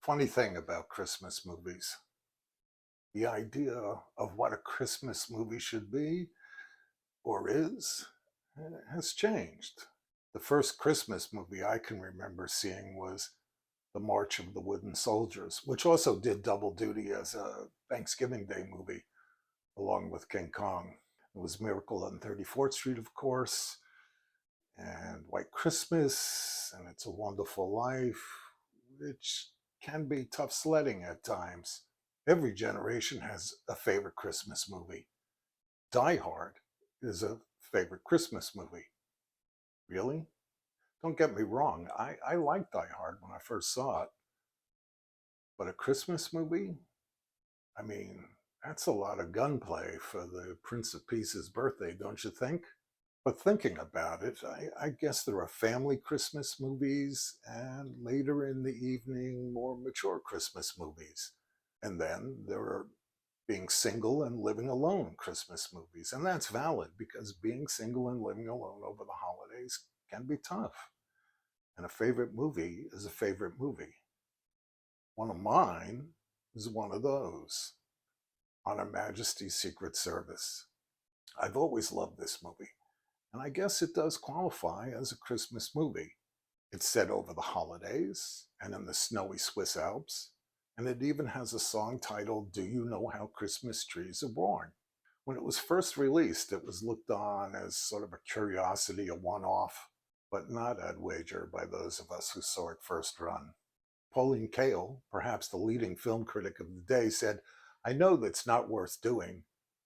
Funny thing about Christmas movies, the idea of what a Christmas movie should be or is has changed. The first Christmas movie I can remember seeing was The March of the Wooden Soldiers, which also did double duty as a Thanksgiving Day movie along with King Kong. It was Miracle on 34th Street, of course, and White Christmas, and It's a Wonderful Life, which can be tough sledding at times. Every generation has a favorite Christmas movie. Die Hard is a favorite Christmas movie. Really? Don't get me wrong, I liked Die Hard when I first saw it, but a Christmas movie? I mean, that's a lot of gunplay for the Prince of Peace's birthday, don't you think? But thinking about it, I guess there are family Christmas movies and later in the evening, more mature Christmas movies. And then there are being single and living alone Christmas movies. And that's valid because being single and living alone over the holidays can be tough. And a favorite movie is a favorite movie. One of mine is one of those, On Her Majesty's Secret Service. I've always loved this movie, and I guess it does qualify as a Christmas movie. It's set over the holidays and in the snowy Swiss Alps, and it even has a song titled Do You Know How Christmas Trees Are Born? When it was first released, it was looked on as sort of a curiosity, a one-off, but not, I'd wager, by those of us who saw it first run. Pauline Kael, perhaps the leading film critic of the day, said, I know that's not worth doing,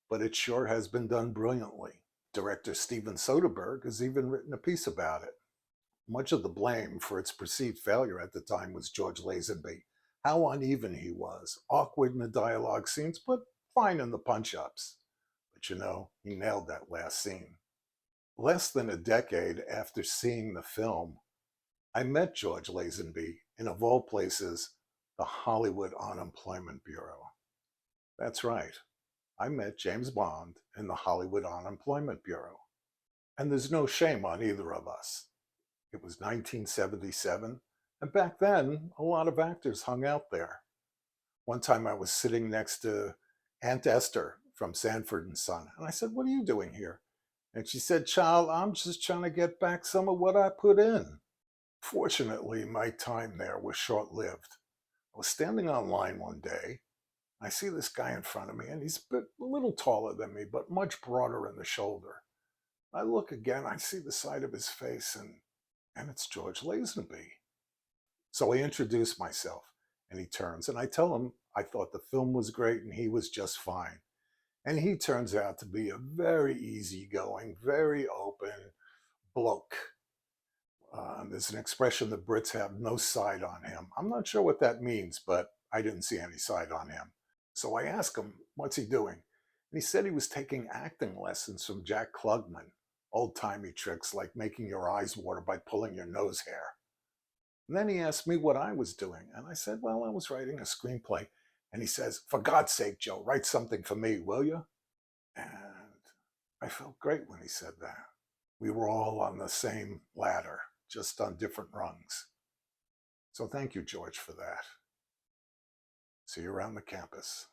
but it sure has been done brilliantly. Director Steven Soderbergh has even written a piece about it. Much of the blame for its perceived failure at the time was George Lazenby. How uneven he was, awkward in the dialogue scenes, but fine in the punch-ups. But you know, he nailed that last scene. Less than a decade after seeing the film, I met George Lazenby in, of all places, the Hollywood Unemployment Bureau. That's right, I met James Bond in the Hollywood Unemployment Bureau. And there's no shame on either of us. It was 1977, and back then, a lot of actors hung out there. One time I was sitting next to Aunt Esther from Sanford and Son, and I said, what are you doing here? And she said, child, I'm just trying to get back some of what I put in. Fortunately, my time there was short-lived. I was standing online one day. I see this guy in front of me, and he's a little taller than me, but much broader in the shoulder. I look again, I see the side of his face, and it's George Lazenby. So I introduce myself, and he turns, and I tell him I thought the film was great, and he was just fine. And he turns out to be a very easygoing, very open bloke. There's an expression the Brits have, no side on him. I'm not sure what that means, but I didn't see any side on him. So I asked him, what's he doing? And he said he was taking acting lessons from Jack Klugman, old-timey tricks like making your eyes water by pulling your nose hair. And then he asked me what I was doing. And I said, well, I was writing a screenplay. And he says, for God's sake, Joe, write something for me, will you? And I felt great when he said that. We were all on the same ladder, just on different rungs. So thank you, George, for that. See you around the campus.